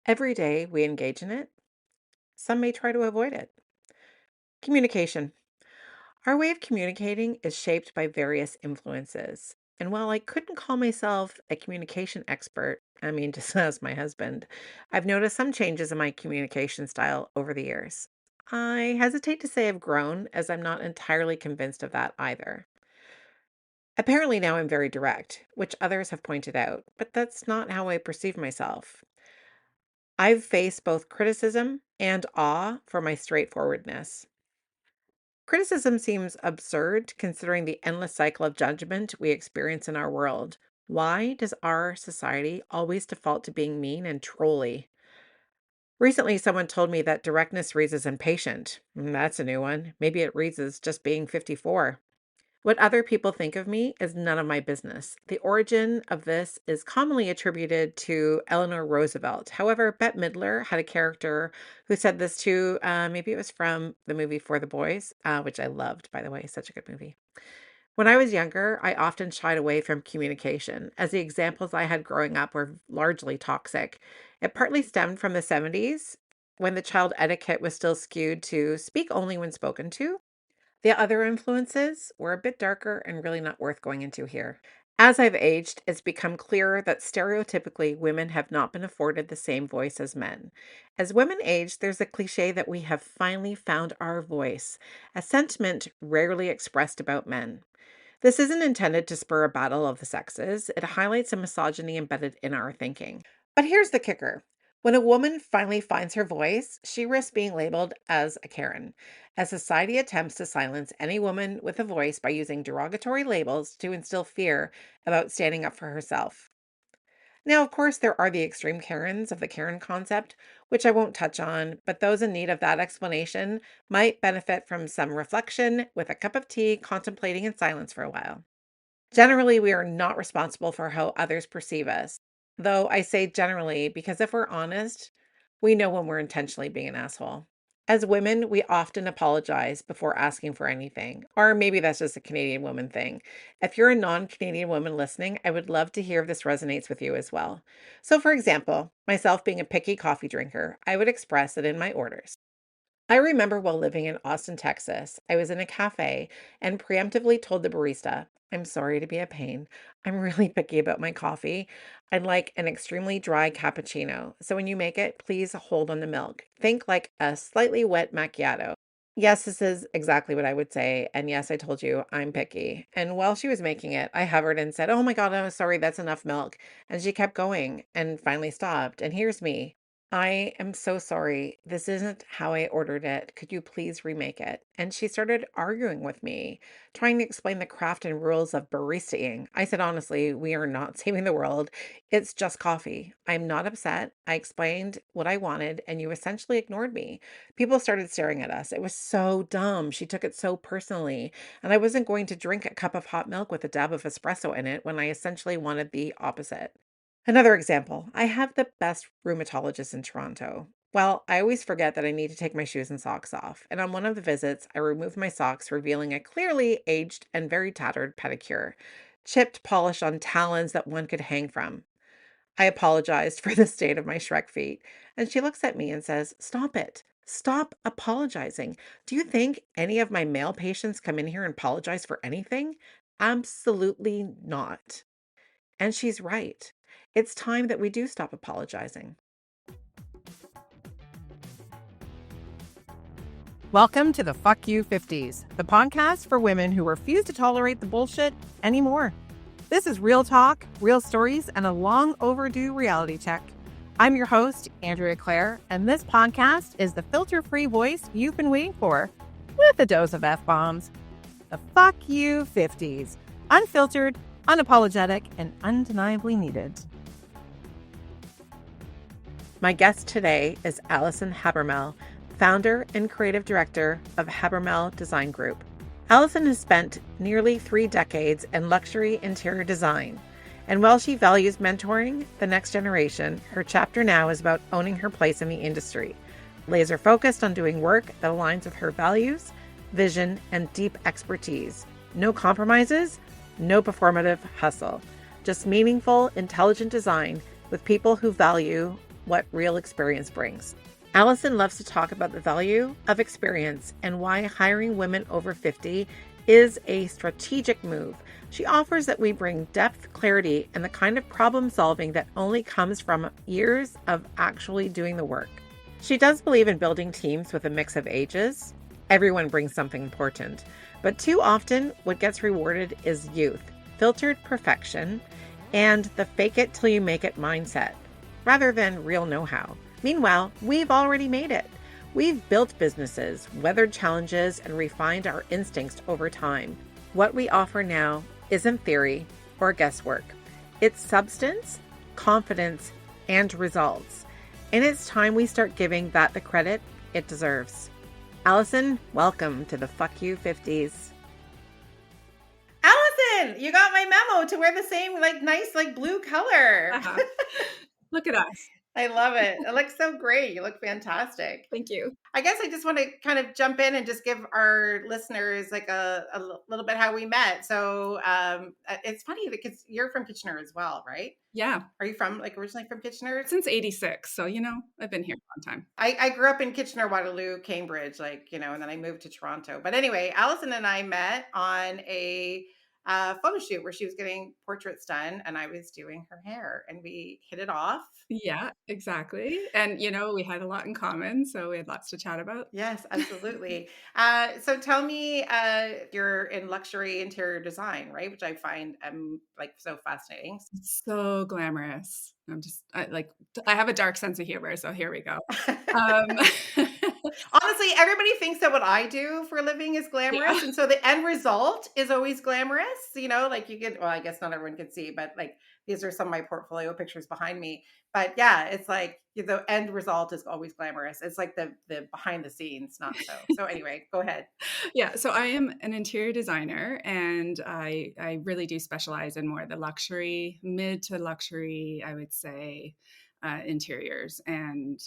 Every day we engage in it. Some may try to avoid it. Communication. Our way of communicating is shaped by various influences. And while I couldn't call myself a communication expert, I mean, just as my husband, I've noticed some changes in my communication style over the years. I hesitate to say I've grown, as I'm not entirely convinced of that either. Apparently, now I'm very direct, which others have pointed out, but that's not how I perceive myself. I've faced both criticism and awe for my straightforwardness. Criticism seems absurd considering the endless cycle of judgment we experience in our world. Why does our society always default to being mean and trolly? Recently, someone told me that directness reads as impatient. That's a new one. Maybe it reads as just being 54. What other people think of me is none of my business. The origin of this is commonly attributed to Eleanor Roosevelt. However, Bette Midler had a character who said this too. Maybe it was from the movie For the Boys, which I loved, by the way. Such a good movie. When I was younger, I often shied away from communication, as the examples I had growing up were largely toxic. It partly stemmed from the 70s, when the child etiquette was still skewed to speak only when spoken to. The other influences were a bit darker and really not worth going into here. As I've aged, it's become clearer that stereotypically women have not been afforded the same voice as men. As women age, there's a cliche that we have finally found our voice, a sentiment rarely expressed about men. This isn't intended to spur a battle of the sexes, it highlights a misogyny embedded in our thinking. But here's the kicker. When a woman finally finds her voice, she risks being labeled as a Karen, as society attempts to silence any woman with a voice by using derogatory labels to instill fear about standing up for herself. Now, of course, there are the extreme Karens of the Karen concept, which I won't touch on, but those in need of that explanation might benefit from some reflection with a cup of tea, contemplating in silence for a while. Generally, we are not responsible for how others perceive us. Though I say generally because if we're honest, we know when we're intentionally being an asshole. As women, we often apologize before asking for anything. Or maybe that's just a Canadian woman thing. If you're a non Canadian woman listening, I would love to hear if this resonates with you as well. So, for example, myself being a picky coffee drinker, I would express it in my orders. I remember while living in Austin, Texas, I was in a cafe and preemptively told the barista, I'm sorry to be a pain. I'm really picky about my coffee. I'd like an extremely dry cappuccino. So when you make it, please hold on the milk. Think like a slightly wet macchiato. Yes, this is exactly what I would say. And yes, I told you I'm picky. And while she was making it, I hovered and said, oh my God, I'm sorry, that's enough milk. And she kept going and finally stopped. And here's me. I am so sorry. This isn't how I ordered it. Could you please remake it? And she started arguing with me, trying to explain the craft and rules of baristaing. I said, honestly, we are not saving the world. It's just coffee. I'm not upset. I explained what I wanted, and you essentially ignored me. People started staring at us. It was so dumb. She took it so personally. And I wasn't going to drink a cup of hot milk with a dab of espresso in it when I essentially wanted the opposite. Another example, I have the best rheumatologist in Toronto. Well, I always forget that I need to take my shoes and socks off. And on one of the visits, I removed my socks, revealing a clearly aged and very tattered pedicure, chipped polish on talons that one could hang from. I apologized for the state of my Shrek feet. And she looks at me and says, stop it. Stop apologizing. Do you think any of my male patients come in here and apologize for anything? Absolutely not. And she's right. It's time that we do stop apologizing. Welcome to the Fuck You 50s, the podcast for women who refuse to tolerate the bullshit anymore. This is real talk, real stories, and a long overdue reality check. I'm your host, Andrea Claire, and this podcast is the filter-free voice you've been waiting for, with a dose of F-bombs. The Fuck You 50s, unfiltered, unapologetic, and undeniably needed. My guest today is Alison Habermel, founder and creative director of Habermel Design Group. Alison has spent nearly 3 decades in luxury interior design, and while she values mentoring the next generation, her chapter now is about owning her place in the industry, laser focused on doing work that aligns with her values, vision, and deep expertise. No compromises, no performative hustle, just meaningful, intelligent design with people who value what real experience brings. Allison loves to talk about the value of experience and why hiring women over 50 is a strategic move. She offers that we bring depth, clarity, and the kind of problem solving that only comes from years of actually doing the work. She does believe in building teams with a mix of ages. Everyone brings something important, but too often what gets rewarded is youth, filtered perfection, and the fake it till you make it mindset, rather than real know how. Meanwhile, we've already made it. We've built businesses, weathered challenges, and refined our instincts over time. What we offer now isn't theory or guesswork, it's substance, confidence, and results. And it's time we start giving that the credit it deserves. Allison, welcome to the Fuck You 50s. Allison, you got my memo to wear the same nice blue color. Uh-huh. Look at us. I love it. It looks so great. You look fantastic. Thank you. I guess I just want to kind of jump in and just give our listeners like little bit how we met. So it's funny because you're from Kitchener as well, right? Yeah. Are you from originally from Kitchener? Since 86. So, I've been here a long time. I grew up in Kitchener, Waterloo, Cambridge, and then I moved to Toronto. But anyway, Allison and I met on a photo shoot where she was getting portraits done and I was doing her hair and we hit it off. Yeah, exactly. And, we had a lot in common. So we had lots to chat about. Yes, absolutely. So tell me, you're in luxury interior design, right? Which I find so fascinating. It's so glamorous. I have a dark sense of humor. So here we go. Um, Honestly, everybody thinks that what I do for a living is glamorous. yeah. And so the end result is always glamorous. Like you get, well, I guess not everyone can see, but these are some of my portfolio pictures behind me. But yeah, it's like the end result is always glamorous. It's like the behind the scenes, not so. So anyway, go ahead. Yeah, so I am an interior designer and I really do specialize in more the luxury, mid to luxury, I would say, interiors, and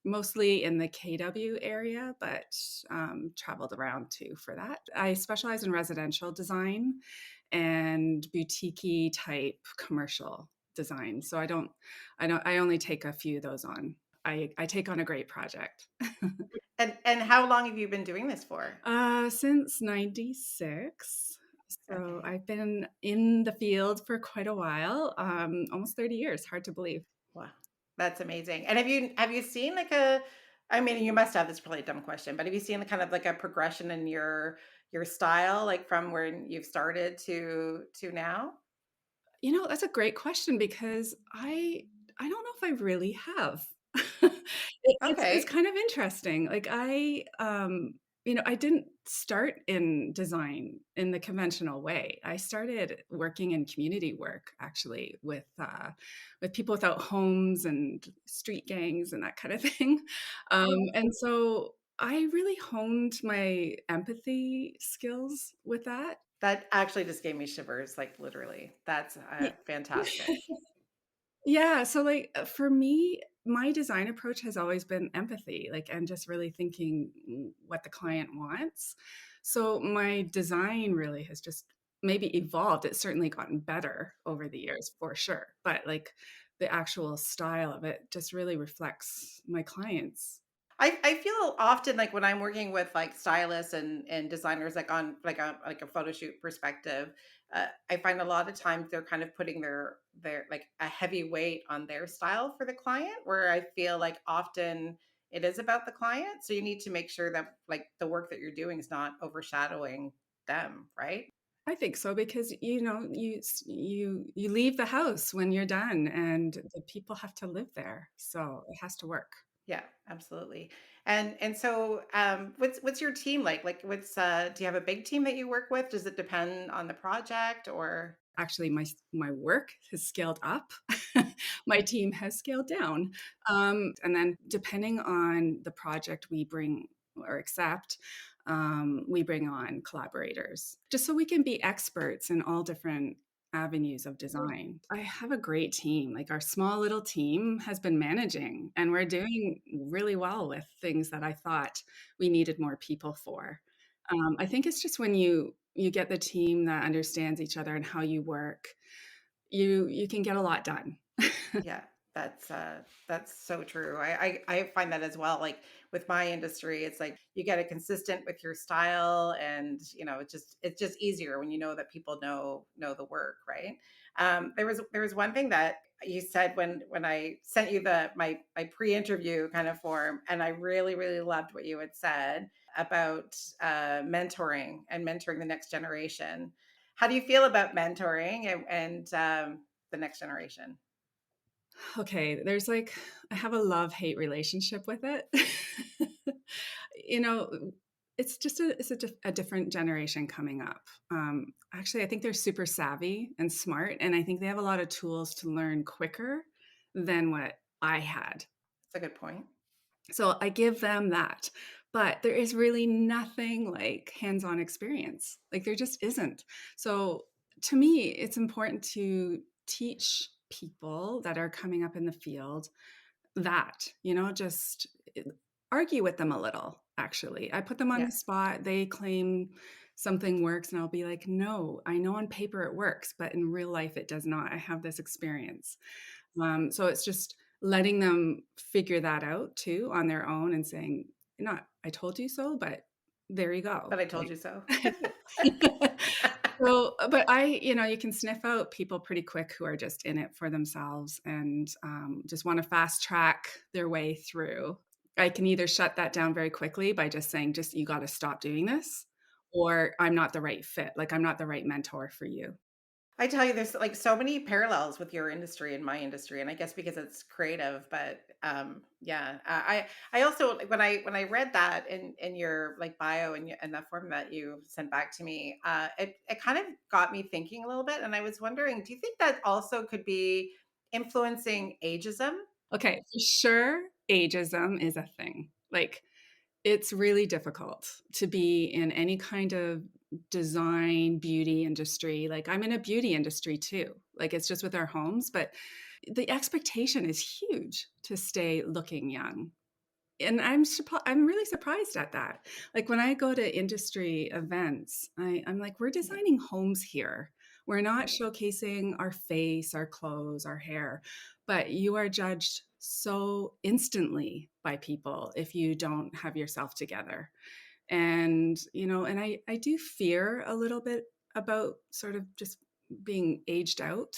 mostly in the KW area, but traveled around too for that. I specialize in residential design and boutique type commercial design. So I only take a few of those on. I take on a great project. And how long have you been doing this for? Since 96. So Okay. I've been in the field for quite a while, almost 30 years. Hard to believe. Wow. That's amazing. And have you seen I mean, you must have, this is probably a dumb question, but have you seen kind of like a progression in your style, like from where you've started to now? That's a great question because I don't know if I really have. It's Okay. kind of interesting. I didn't start in design in the conventional way. I started working in community work actually with people without homes and street gangs and that kind of thing. And so I really honed my empathy skills with that. That actually just gave me shivers, like literally. That's fantastic. Yeah, so for me, my design approach has always been empathy, and just really thinking what the client wants. So my design really has just maybe evolved. It's certainly gotten better over the years for sure, but the actual style of it just really reflects my clients. I feel often like when I'm working with like stylists and designers like on like a photo shoot perspective, I find a lot of times they're kind of putting their like a heavy weight on their style for the client, where I feel like often it is about the client. So you need to make sure that like the work that you're doing is not overshadowing them, right? I think so because you leave the house when you're done and the people have to live there. So it has to work. Yeah, absolutely. And so what's your team like? Like what's do you have a big team that you work with? Does it depend on the project or Actually, my work has scaled up. My team has scaled down. And then depending on the project we bring or accept, we bring on collaborators just so we can be experts in all different avenues of design. I have a great team. Like our small little team has been managing and we're doing really well with things that I thought we needed more people for. I think it's just when you get the team that understands each other and how you work, you can get a lot done. yeah. That's that's so true. I find that as well. Like with my industry, it's like you get it consistent with your style, and you know, it's just easier when you know that people know the work, right? There was one thing that you said when I sent you the my pre-interview kind of form, and I really loved what you had said about mentoring and mentoring the next generation. How do you feel about mentoring and the next generation? Okay, there's like I have a love-hate relationship with it. You know, it's just a different generation coming up. Actually, I think they're super savvy and smart, and I think they have a lot of tools to learn quicker than what I had. That's a good point. So I give them that. But there is really nothing like hands-on experience. Like there just isn't. So to me, it's important to teach people that are coming up in the field that, just argue with them a little, actually. I put them on the Yes. spot. They claim something works, and I'll be like, no, I know on paper it works, but in real life it does not. I have this experience. So it's just letting them figure that out too on their own and saying, not, I told you so, but there you But go. I told Like, you so. so, but you can sniff out people pretty quick who are just in it for themselves and just want to fast track their way through. I can either shut that down very quickly by just saying, just you got to stop doing this, or I'm not the right fit. Like, I'm not the right mentor for you. I tell you, there's like so many parallels with your industry and my industry, and I guess because it's creative. But yeah, I also when I read that in your like bio and that form that you sent back to me, it kind of got me thinking a little bit, and I was wondering, do you think that also could be influencing ageism? Okay, for sure, ageism is a thing. Like, it's really difficult to be in any kind of design, beauty industry. Like, I'm in a beauty industry too. Like, it's just with our homes, but the expectation is huge to stay looking young. And I'm really surprised at that. Like when I go to industry events, I'm like, we're Yeah, designing homes here. We're not showcasing our face, our clothes, our hair, but you are judged so instantly by people if you don't have yourself together. And, and I do fear a little bit about sort of just being aged out.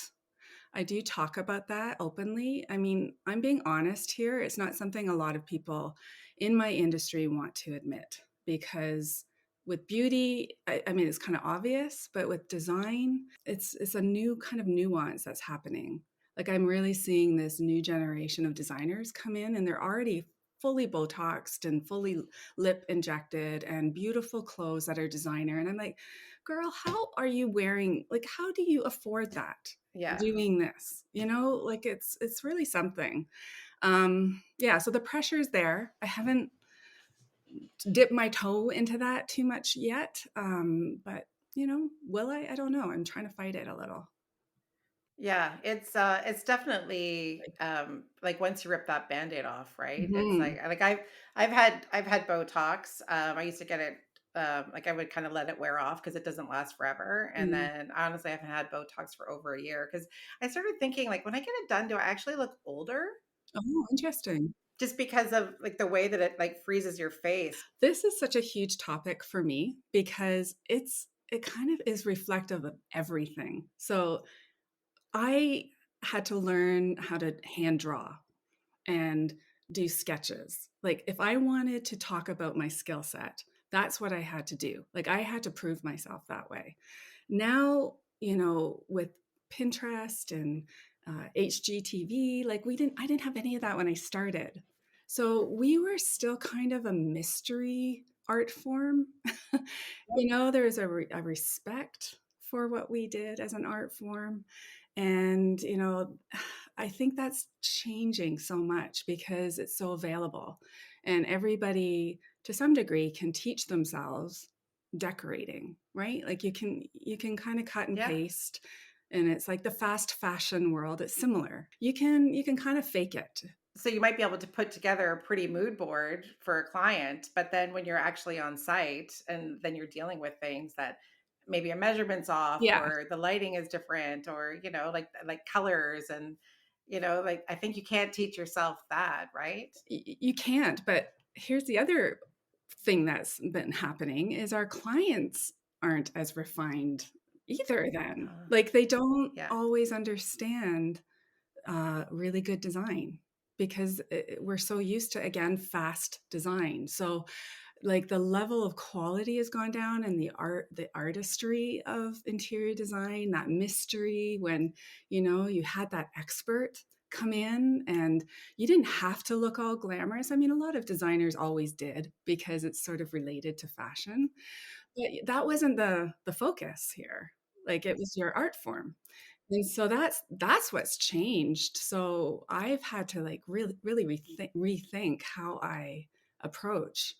I do talk about that openly. I mean, I'm being honest here. It's not something a lot of people in my industry want to admit because with beauty, I mean, it's kind of obvious, but with design, it's a new kind of nuance that's happening. Like I'm really seeing this new generation of designers come in, and they're already fully Botoxed and fully lip injected and beautiful clothes that are designer. And I'm like, girl, how are you wearing, like, how do you afford that? yeah. Doing this, like it's really something. Yeah, so the pressure's there. I haven't dipped my toe into that too much yet. But will I don't know. I'm trying to fight it a little. Yeah, it's definitely like once you rip that Band-Aid off, right? It's Hmm. like I've had Botox. I used to get it like I would kind of let it wear off because it doesn't last forever. And Mm. then honestly, I haven't had Botox for over a year because I started thinking like when I get it done, do I actually look older? Oh, interesting. Just because of like the way that it like freezes your face. This is such a huge topic for me because it kind of is reflective of everything. So I had to learn how to hand draw and do sketches. Like if I wanted to talk about my skill set, that's what I had to do. Like I had to prove myself that way. Now, with Pinterest and HGTV, like I didn't have any of that when I started. So we were still kind of a mystery art form. There's a respect for what we did as an art form. And, I think that's changing so much because it's so available and everybody to some degree can teach themselves decorating, right? Like you can kind of cut and Yeah. paste, and it's like the fast fashion world. It's similar. You can kind of fake it. So you might be able to put together a pretty mood board for a client, but then when you're actually on site and then you're dealing with things that maybe a measurement's off Yeah. or the lighting is different or like colors and Like, I think you can't teach yourself that, right? You can't. But here's the other thing that's been happening is our clients aren't as refined either then. Uh, Like they don't yeah. always understand really good design because we're so used to, again, fast design. So like the level of quality has gone down, and the artistry of interior design, that mystery when you had that expert come in and you didn't have to look all glamorous. I mean, a lot of designers always did because it's sort of related to fashion, but that wasn't the focus here. Like it was your art form. And so that's what's changed. So I've had to like really rethink how I approach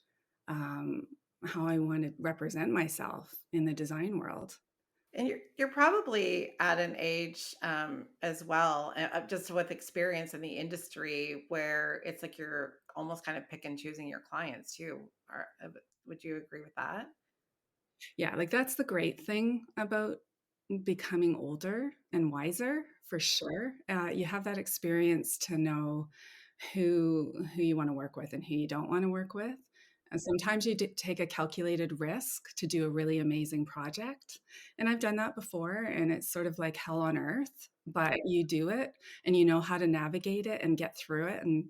um, how I want to represent myself in the design world. And you're probably at an age, as well, just with experience in the industry, where it's like you're almost kind of pick and choosing your clients too. Would you agree with that? Yeah, like that's the great thing about becoming older and wiser for sure. You have that experience to know who you want to work with and who you don't want to work with. And sometimes you take a calculated risk to do a really amazing project. And I've done that before, and it's sort of like hell on earth, but you do it and you know how to navigate it and get through it and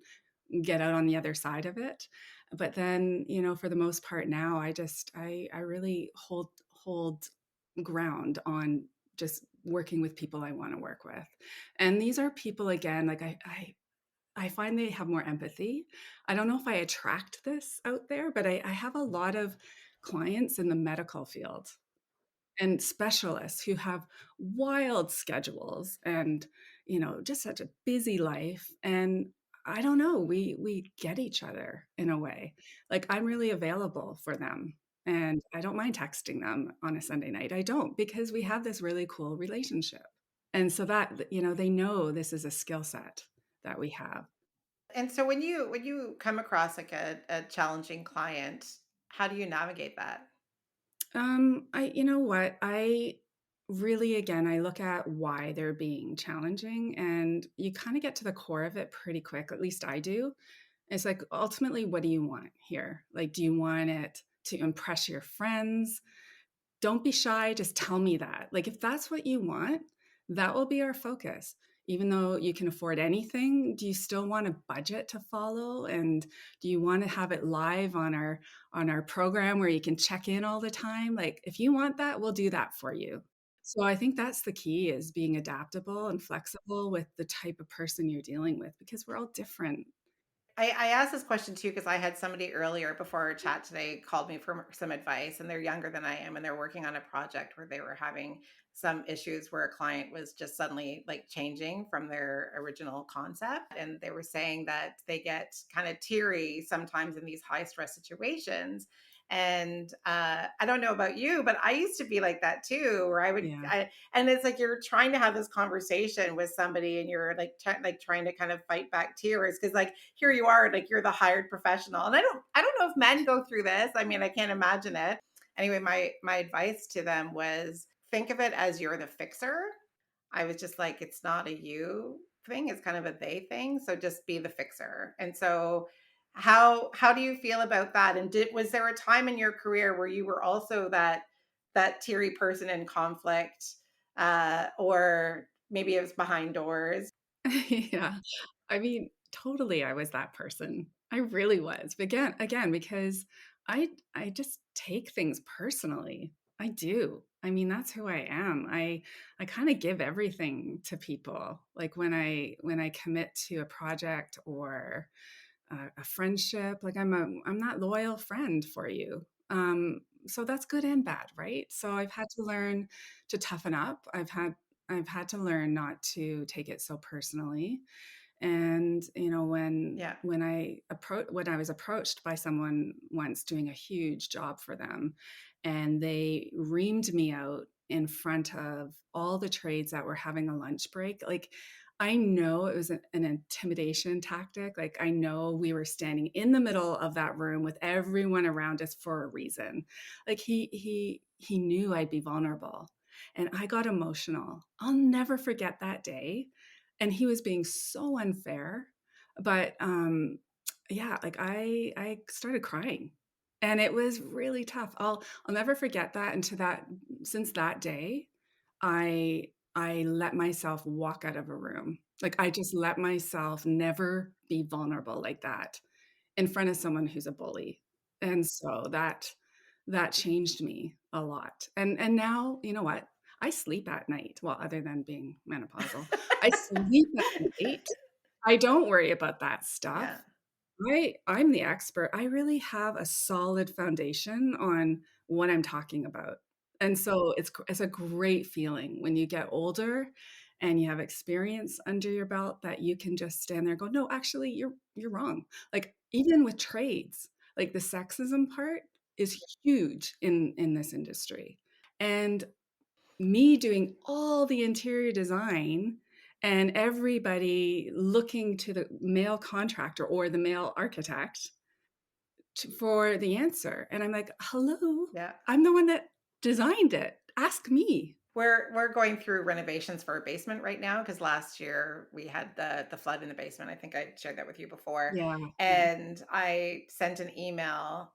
get out on the other side of it. But then, for the most part now, I really hold ground on just working with people I want to work with. And these are people, again, like I find they have more empathy. I don't know if I attract this out there, but I have a lot of clients in the medical field and specialists who have wild schedules and just such a busy life. And I don't know, we get each other in a way. Like I'm really available for them, and I don't mind texting them on a Sunday night. I don't, because we have this really cool relationship. And so that they know this is a skill set that we have. And so when you come across like a challenging client, how do you navigate that? I you know what? I really, again, I look at why they're being challenging, and you kind of get to the core of it pretty quick. At least I do. It's like, ultimately, what do you want here? Like, do you want it to impress your friends? Don't be shy, just tell me that. Like, if that's what you want, that will be our focus. Even though you can afford anything, do you still want a budget to follow? And do you want to have it live on our program where you can check in all the time? Like, if you want that, we'll do that for you. So I think that's the key, is being adaptable and flexible with the type of person you're dealing with, because we're all different. I asked this question too because I had somebody earlier before our chat today called me for some advice, and they're younger than I am, and they're working on a project where they were having some issues where a client was just suddenly like changing from their original concept, and they were saying that they get kind of teary sometimes in these high stress situations. And I don't know about you, but I used to be like that too, where Yeah. and it's like you're trying to have this conversation with somebody, and you're like like trying to kind of fight back tears because like here you are, like you're the hired professional. And I don't know if men go through this. I mean, I can't imagine it. Anyway, my advice to them was think of it as you're the fixer. I was just like, it's not a you thing, it's kind of a they thing. So just be the fixer. And so how do you feel about that? And was there a time in your career where you were also that teary person in conflict? Or maybe it was behind doors. Yeah. I mean, totally I was that person. I really was. But again, because I just take things personally. I do. I mean, that's who I am. I kind of give everything to people. Like when I commit to a project or a friendship, like I'm that loyal friend for you. So that's good and bad, right? So I've had to learn to toughen up. I've had to learn not to take it so personally. And when Yeah. I was approached by someone once doing a huge job for them, and they reamed me out in front of all the trades that were having a lunch break. Like, I know it was an intimidation tactic. Like, I know we were standing in the middle of that room with everyone around us for a reason. Like, he knew I'd be vulnerable, and I got emotional. I'll never forget that day. and he was being so unfair. But yeah, like I started crying, and it was really tough. I'll never forget that. And to that, since that day, I let myself walk out of a room. Like I just let myself never be vulnerable like that in front of someone who's a bully. And so that changed me a lot. And now, you know what? I sleep at night. Well, other than being menopausal, I sleep at night. I don't worry about that Yeah. stuff. I'm the expert. I really have a solid foundation on what I'm talking about. And so it's a great feeling when you get older and you have experience under your belt that you can just stand there and go, "No, actually you're wrong." Like even with trades, like the sexism part is huge in this industry. And me doing all the interior design and everybody looking to the male contractor or the male architect for the answer. And I'm like, hello, Yeah. I'm the one that designed it. Ask me. We're going through renovations for a basement right now because last year we had the flood in the basement. I think I shared that with you before. Yeah. Yeah. And I sent an email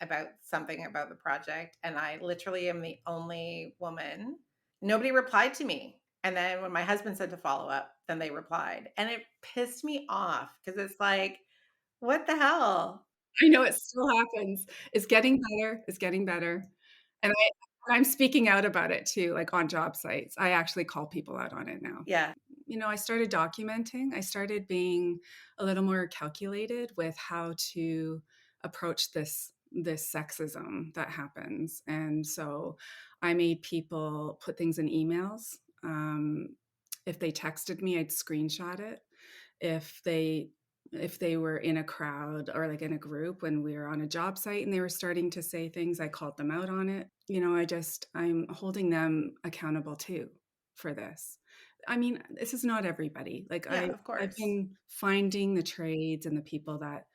about something about the project, and I literally am the only woman. Nobody replied to me. And then when my husband said to follow up, then they replied. And it pissed me off because it's like, what the hell? I know it still happens. It's getting better. It's getting better. And I'm speaking out about it too, like on job sites. I actually call people out on it now. Yeah. You know, I started documenting. I started being a little more calculated with how to approach this sexism that happens. And so I made people put things in emails. If they texted me, I'd screenshot it. If they were in a crowd or like in a group when we were on a job site and they were starting to say things, I called them out on it. You know, I'm holding them accountable too for this. I mean, this is not everybody. Like Yeah, of I've course. been finding the trades and the people that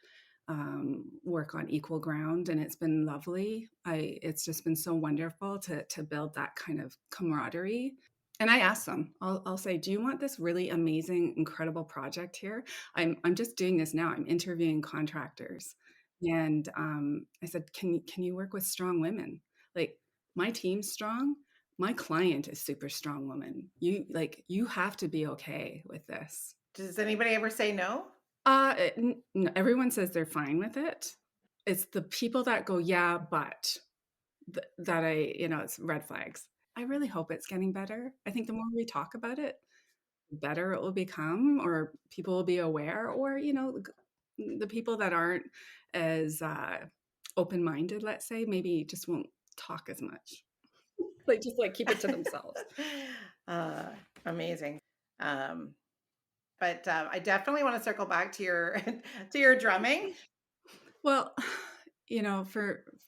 work on equal ground, and it's been lovely. It's just been so wonderful to build that kind of camaraderie. And I ask them, I'll say, "Do you want this really amazing, incredible project here? I'm just doing this now. I'm interviewing contractors." And I said, can you work with strong women? Like my team's strong. My client is super strong woman. You have to be okay with this. Does anybody ever say no? Everyone says they're fine with it. It's the people that go, yeah, but that it's red flags. I really hope it's getting better. I think the more we talk about it, the better it will become, or people will be aware, or, the people that aren't as open minded, let's say, maybe just won't talk as much. Like, just like keep it to themselves. uh, Amazing. Um, but I definitely want to circle back to your to your drumming. Well,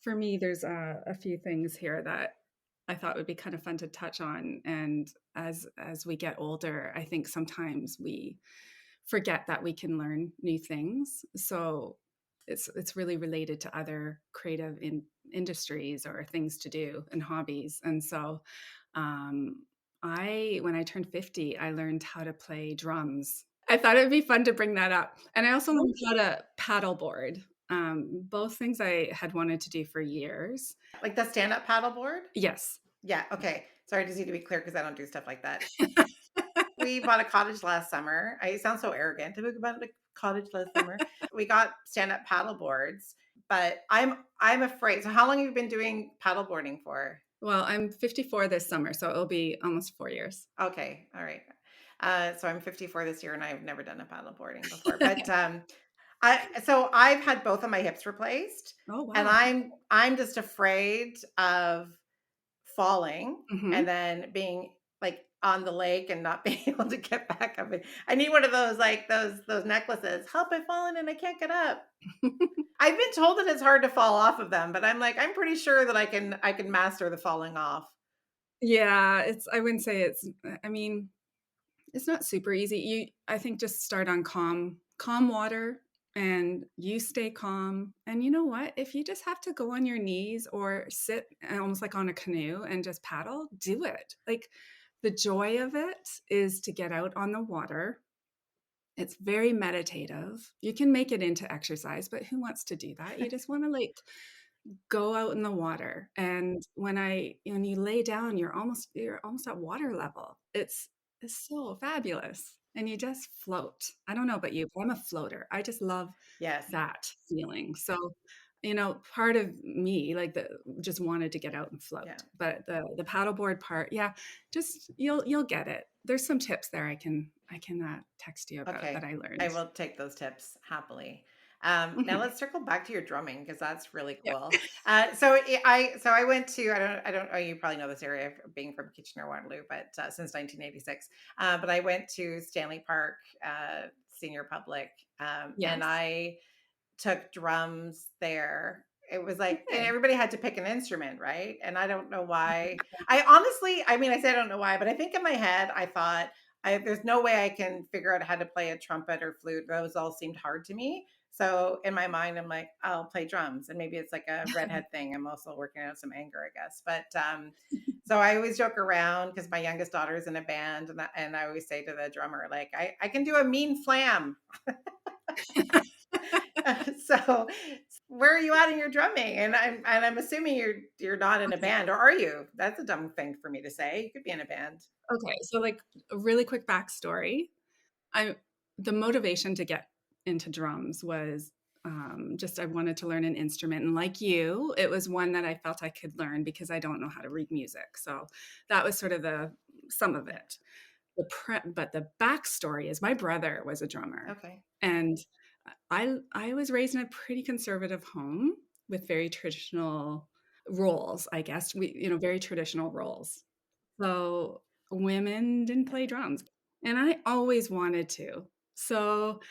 for me, there's a few things here that I thought would be kind of fun to touch on. And as we get older, I think sometimes we forget that we can learn new things. So it's really related to other creative industries or things to do and hobbies. And so, I when I turned 50, I learned how to play drums. I thought it would be fun to bring that up. And I also learned how to paddleboard. Both things I had wanted to do for years. Like the stand-up paddleboard? Yes. Yeah, okay. Sorry, I just need to be clear because I don't do stuff like that. We bought a cottage last summer. I sound so arrogant. We bought a cottage last summer. We got stand-up paddle boards, but I'm afraid. So how long have you been doing paddleboarding for? Well, I'm 54 this summer, so it'll be almost 4 years. Okay, all right. So I'm 54 this year, and I've never done a paddleboarding before. But I've had both of my hips replaced, Oh, and wow. I'm just afraid of falling and Mhm. then being like on the lake and not being able to get back up. I need one of those like those necklaces. Help! I've fallen and I can't get up. I've been told that it's hard to fall off of them, but I'm like I'm pretty sure that I can master the falling off. Yeah, I wouldn't say I mean, it's not super easy. I think just start on calm water and you stay calm. And you know what? If you just have to go on your knees or sit almost like on a canoe and just paddle, do it. Like The joy of it is to get out on the water. It's very meditative. You can make it into exercise, but who wants to do that? You just want to like go out in the water. And when you lay down, you're almost at water level. It's so fabulous. And you just float. I don't know about you, but I'm a floater. I just love Yes. that feeling. So, part of me like the just wanted to get out and Yeah. float. But the paddleboard part, yeah, just you'll get it. There's some tips there I can text you about that Okay. I I learned. will take those tips happily. Now Mhm. let's circle back to your drumming because that's really Yeah. cool. So I went to I don't oh you probably know this area being from Kitchener Waterloo, but since 1986. But I went to Stanley Park Senior Public, and Yes. I took drums there. It was like and Okay. everybody had to pick an instrument, right? And I don't know why. I honestly, I mean, I say I don't know why, but I think in my head I thought there's no way I can figure out how to play a trumpet or flute. Those all seemed hard to me. So in my mind, I'm like, I'll play drums, and maybe it's like a redhead thing. I'm also working out some anger, I guess. But so I always joke around because my youngest daughter is in a band, and I always say to the drummer, like, I can do a mean flam. So where are you at in your drumming? And I'm assuming you're not in a Okay. band, or are you? That's a dumb thing for me to say. You could be in a band. Okay. So like a really quick backstory. I The motivation to get into drums was just I wanted to learn an instrument, and like you, it was one that I felt I could learn because I don't know how to read music. So that was sort of the some of Yeah. it. But the backstory is my brother was a drummer, Okay. and I was raised in a pretty conservative home with very traditional roles. I guess very traditional roles. So women didn't play drums, and I always wanted to. So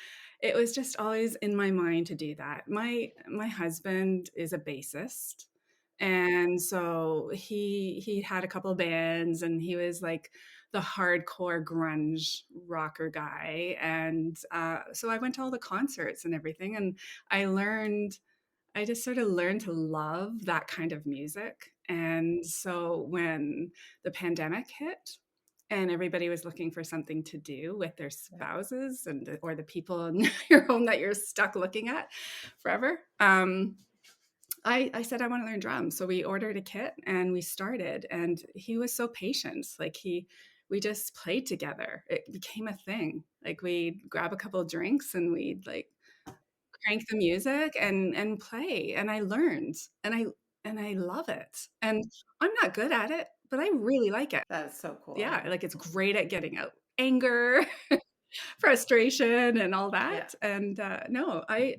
it was just always in my mind to do that. My husband is a bassist, and so he had a couple of bands, and he was like the hardcore grunge rocker guy. And so I went to all the concerts and everything, and I just sort of learned to love that kind of music. And so when the pandemic hit and everybody was looking for something to do with their Yeah. spouses or the people in your home that you're stuck looking at forever, I said I want to learn drums. So we ordered a kit and we started. And he was so patient. Like we just played together. It became a thing. Like we'd grab a couple of drinks and we'd like crank the music and play, and I learned, and I love it, and I'm not good at it, but I really like it. That's so Yeah, cool. like, it's great at getting out anger, frustration, and all Yeah. that, and, no, I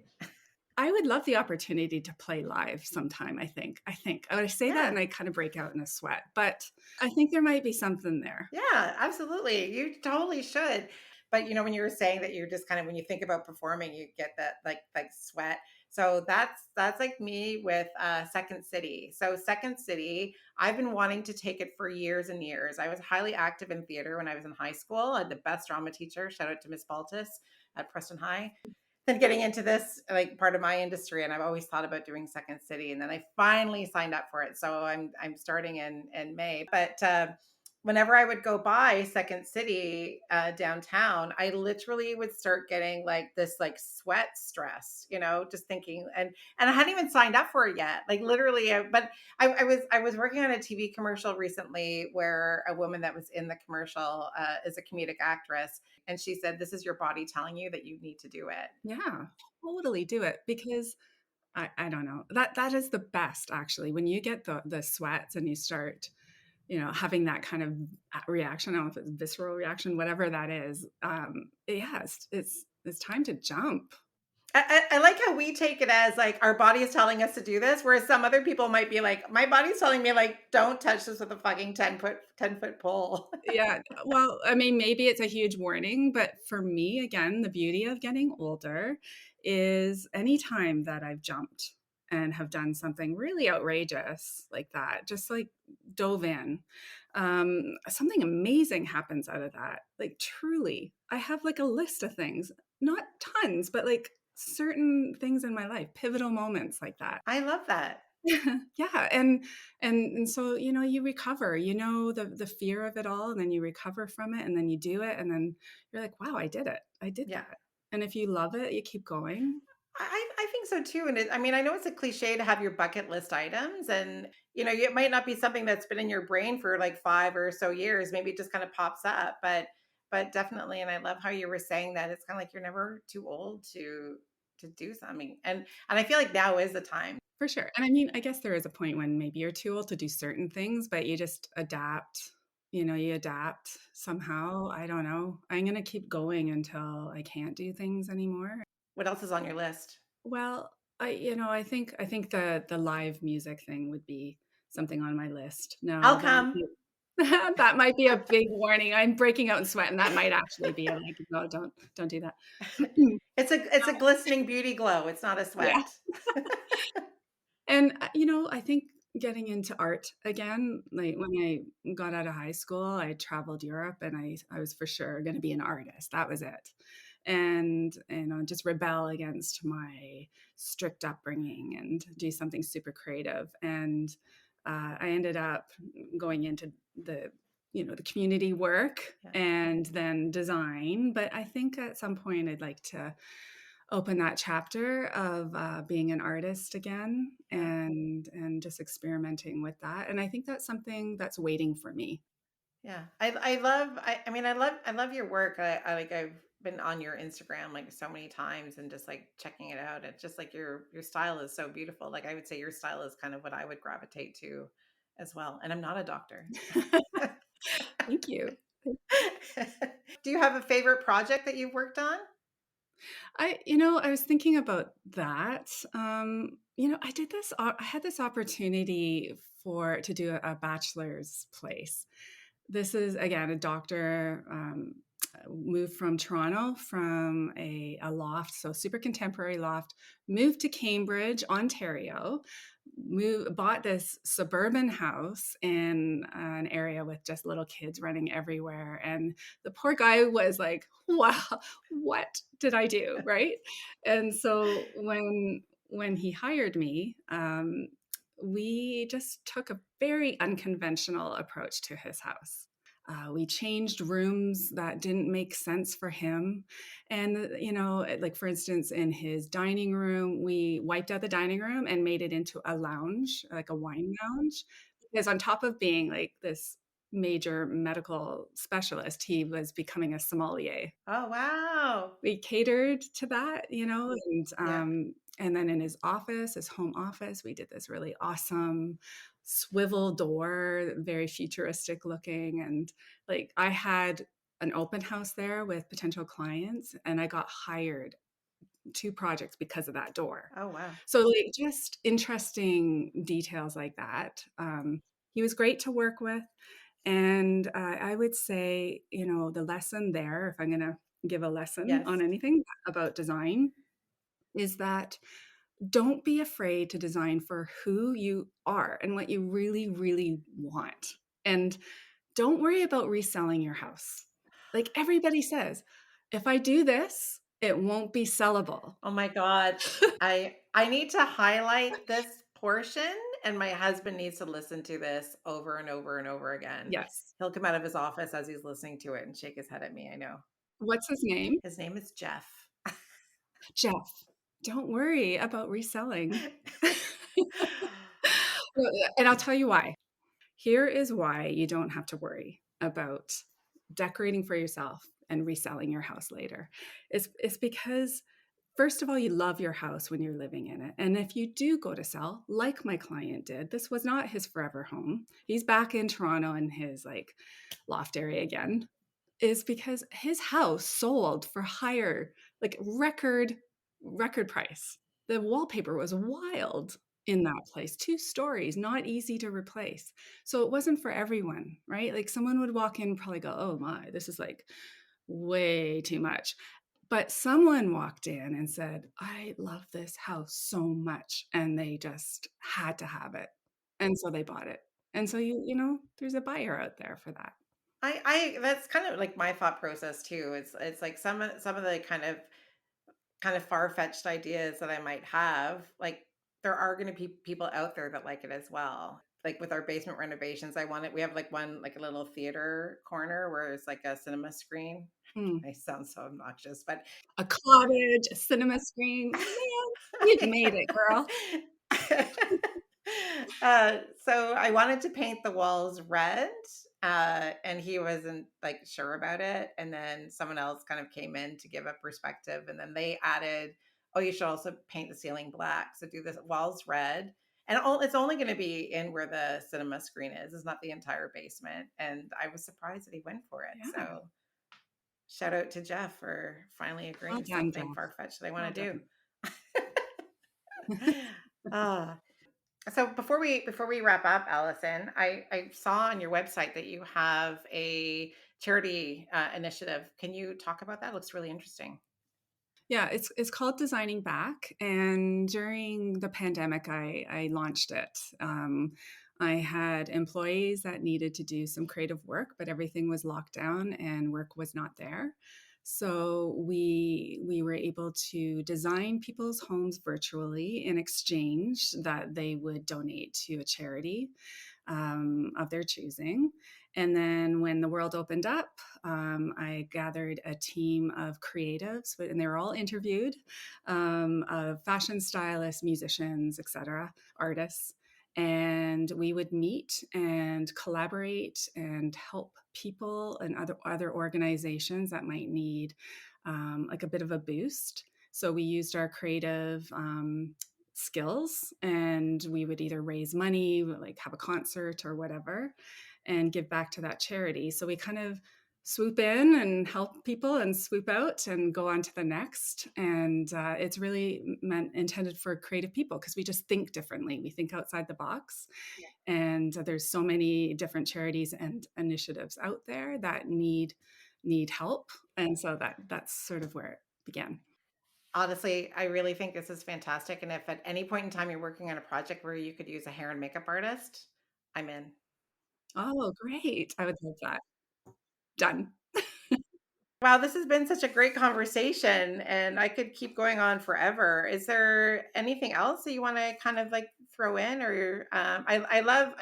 would love the opportunity to play live sometime, I think. When I say that Yeah. and I kinda break out in a sweat, but I think there might be something there. Yeah, absolutely. You totally should. But when you were saying that you're just kind of when you think about performing, you get that like sweat. So that's like me with Second City. So Second City, I've been wanting to take it for years and years. I was highly active in theater when I was in high school. I had the best drama teacher. Shout out to Miss Baltus at Preston High. Then getting into this like part of my industry, and I've always thought about doing Second City, and then I finally signed up for it. So I'm starting in May. But whenever I would go by Second City downtown, I literally would start getting like this like sweat stress, just thinking, and I hadn't even signed up for it yet. Like literally, but I was working on a TV commercial recently where a woman that was in the commercial is a comedic actress, and she said, "This is your body telling you that you need to do it." Yeah, totally do it because I don't know. That is the best actually. When you get the sweats and you start, having that kind of reaction. I don't know if it's visceral reaction, whatever that is. Yeah, it's time to jump. I like how we take it as like our body is telling us to do this, whereas some other people might be like, my body's telling me like, don't touch this with a fucking 10-foot pole. Yeah. Well, I mean, maybe it's a huge warning, but for me, again, the beauty of getting older is anytime that I've jumped and have done something really outrageous like that, just like dove in, something amazing happens out of that. Like, truly, I have like a list of things, not tons, but like certain things in my life, pivotal moments like that. I love that. Yeah, and so, you recover, the fear of it all, and then you recover from it, and then you do it, and then you're like, "Wow, I did it. I did Yeah. that." And if you love it, you keep going. I think so too, and I mean, I know it's a cliche to have your bucket list items, and it might not be something that's been in your brain for like 5 or so years. Maybe it just kind of pops up, but definitely, and I love how you were saying that it's kind of like you're never too old to do something, and I feel like now is the time. For sure, and I mean, I guess there is a point when maybe you're too old to do certain things, but you just adapt, you adapt somehow, I don't know. I'm gonna keep going until I can't do things anymore. What else is on your list? Well, I think the live music thing would be something on my list. I'll No, come. that might be a big warning. I'm breaking out in sweat, and that might actually be a, like, "No, don't do that." It's a glistening beauty glow. It's not a Yeah. sweat. And, I think getting into art again, like, when I got out of high school, I traveled Europe, and I was for sure gonna be an artist, that was it. And, just rebel against my strict upbringing and do something super creative, and, I ended up going into the community work Yeah, and then design, but I think at some point I'd like to open that chapter of, being an artist again, yeah. and just experimenting with that, and I think that's something that's waiting for me. Yeah. I mean I love your work. I've been on your Instagram like so many times and just like checking it out. It's just like your style is so beautiful. Like I would say your style is kind of what I would gravitate to as well. And I'm not a doctor. Thank you. Do you have a favorite project that you've worked on? I was thinking about that. I had this opportunity to do a bachelor's place. This is again a doctor, moved from Toronto from a loft, so super contemporary loft, moved to Cambridge, Ontario, bought this suburban house in an area with just little kids running everywhere. And the poor guy was like, wow, what did I do? Right. And so when he hired me, we just took a very unconventional approach to his house. We changed rooms that didn't make sense for him. And, like for instance, in his dining room, we wiped out the dining room and made it into a lounge, like a wine lounge. Because on top of being like this major medical specialist, he was becoming a sommelier. Oh wow. We catered to that, Yeah. and then in his home office, we did this really awesome swivel door, very futuristic looking, and, like, I had an open house there with potential clients, and I got hired 2 projects because of that door. Oh wow. So, like, just interesting details like that. He was great to work with, and, I would say, the lesson there, if I'm gonna give a lesson on Yes. anything about design, is that don't be afraid to design for who you are and what you really, really want. And don't worry about reselling your house. Like everybody says, if I do this, it won't be sellable. Oh my God. I need to highlight this portion and my husband needs to listen to this over and over and over again. Yes. He'll come out of his office as he's listening to it and shake his head at me. I know. What's his name? His name is Jeff. Jeff. Don't worry about reselling. And I'll tell you why. Here is why you don't have to worry about decorating for yourself and reselling your house later. It's because first of all, you love your house when you're living in it. And if you do go to sell, like my client did, this was not his forever home. He's back in Toronto in his like loft area again, is because his house sold for higher, like record price. The wallpaper was wild in that place, 2 stories, not easy to replace. So it wasn't for everyone, right? Like someone would walk in and probably go, "Oh my, this is like way too much." But someone walked in and said, "I love this house so much," and they just had to have it. And so they bought it. And so there's a buyer out there for that. I that's kind of like my thought process too. It's like some of the kind of far-fetched ideas that I might have, like there are going to be people out there that like it as well. Like with our basement renovations, we have like one, like a little theater corner where it's like a cinema screen. Mm. I sound so obnoxious, but A cottage, a cinema screen. Man, you've made it, girl. So I wanted to paint the walls red, and he wasn't like sure about it. And then someone else kind of came in to give a perspective, and then they added, "Oh, you should also paint the ceiling black. So do the walls red." And it's only going to be in where the cinema screen is. It's not the entire basement. And I was surprised that he went for it. Yeah. So shout out to Jeff for finally agreeing Well to done, something Jeff. far fetched that I Well want to done. do. Ah, so before we wrap up, Allison, I saw on your website that you have a charity initiative. Can you talk about that? It looks really interesting. Yeah, it's called Designing Back, and during the pandemic, I launched it. I had employees that needed to do some creative work, but everything was locked down and work was not there. So we were able to design people's homes virtually in exchange that they would donate to a charity of their choosing. And then when the world opened up, I gathered a team of creatives, and they were all interviewed, of fashion stylists, musicians, etc., artists. And we would meet and collaborate and help people and other organizations that might need like a bit of a boost. So we used our creative skills, and we would either raise money, like have a concert or whatever, and give back to that charity. So we kind of swoop in and help people and swoop out and go on to the next. And it's really intended for creative people because we just think differently. We think outside the box. And there's so many different charities and initiatives out there that need help. And so that's sort of where it began. Honestly, I really think this is fantastic. And if at any point in time you're working on a project where you could use a hair and makeup artist, I'm in. Oh, great. I would love that. Done. Wow, this has been such a great conversation, and I could keep going on forever. Is there anything else that you want to kind of like throw in, or I love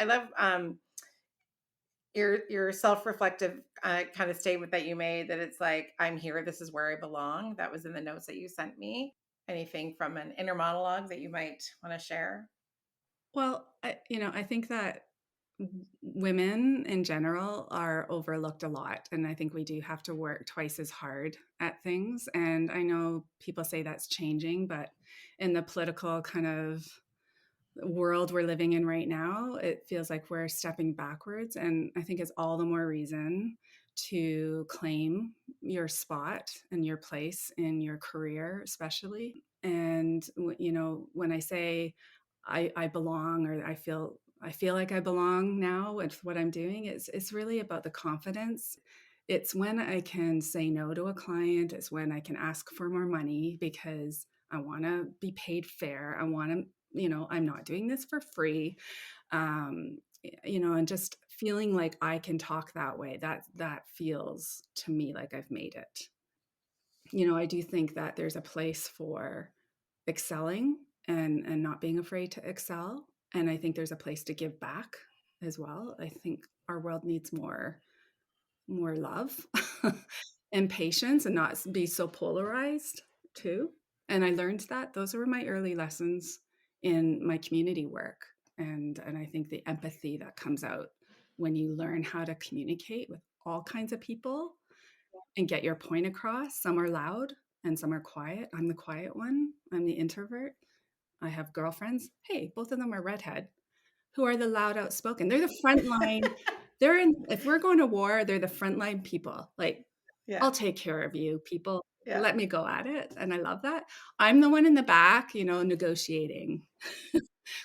your self-reflective kind of statement that you made, that it's like, I'm here, this is where I belong. That was in the notes that you sent me. Anything from an inner monologue that you might want to share? Well, I think that women in general are overlooked a lot. And I think we do have to work twice as hard at things. And I know people say that's changing, but in the political kind of world we're living in right now, it feels like we're stepping backwards. And I think it's all the more reason to claim your spot and your place in your career, especially. And when I say I belong, or I feel like I belong now with what I'm doing, it's really about the confidence. It's when I can say no to a client. It's when I can ask for more money because I want to be paid fair. I want to, I'm not doing this for free. And just feeling like I can talk that way, that feels to me like I've made it. I do think that there's a place for excelling and not being afraid to excel. And I think there's a place to give back as well. I think our world needs more love and patience, and not be so polarized too. And I learned that those were my early lessons in my community work. And I think the empathy that comes out when you learn how to communicate with all kinds of people and get your point across. Some are loud and some are quiet. I'm the quiet one. I'm the introvert. I have girlfriends. Hey, both of them are redhead, who are the loud, outspoken. They're the front line. If we're going to war, they're the frontline people. Like, Yeah, I'll take care of you, people. yeah. Let me go at it. And I love that. I'm the one in the back, negotiating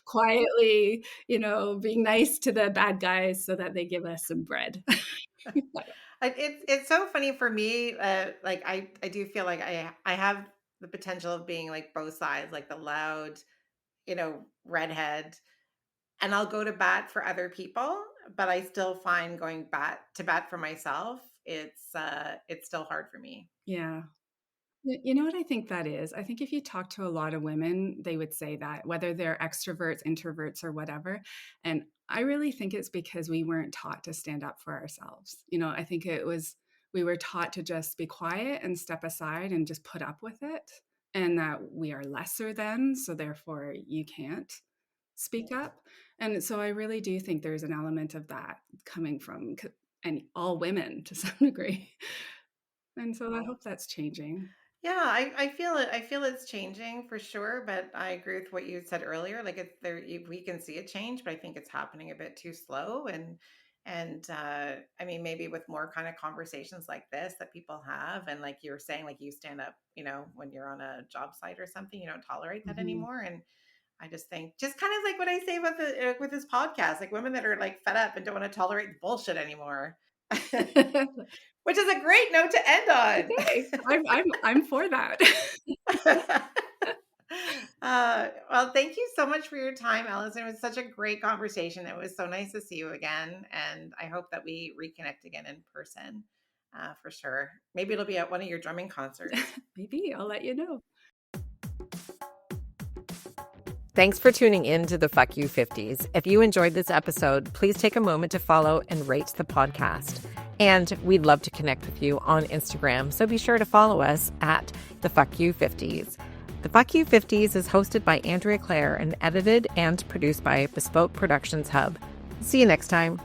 quietly, being nice to the bad guys so that they give us some bread. It's so funny for me. Like I do feel like I have the potential of being like both sides, like the loud, redhead, and I'll go to bat for other people, but I still find going bat to bat for myself, it's still hard for me. Yeah. You know what I think that is? I think if you talk to a lot of women, they would say that, whether they're extroverts, introverts, or whatever. And I really think it's because we weren't taught to stand up for ourselves. I think it was, we were taught to just be quiet and step aside and just put up with it, and that we are lesser than, so therefore you can't speak up. And so I really do think there's an element of that coming from and all women to some degree. And so I hope that's changing. Yeah, I feel it. I feel it's changing for sure, but I agree with what you said earlier. Like it's there, we can see a change, but I think it's happening a bit too slow. And I mean, maybe with more kind of conversations like this that people have, and like you were saying, like you stand up, when you're on a job site or something, you don't tolerate that Mhm. anymore. And I just think, just kind of like what I say about the with this podcast, like women that are like fed up and don't want to tolerate the bullshit anymore, which is a great note to end on. Okay, I'm for that. Well, thank you so much for your time, Alison. It was such a great conversation. It was so nice to see you again. And I hope that we reconnect again in person for sure. Maybe it'll be at one of your drumming concerts. Maybe I'll let you know. Thanks for tuning in to the Fuck You 50s. If you enjoyed this episode, please take a moment to follow and rate the podcast. And we'd love to connect with you on Instagram, so be sure to follow us at the Fuck You 50s. The Fuck You 50s is hosted by Andrea Claire and edited and produced by Bespoke Productions Hub. See you next time.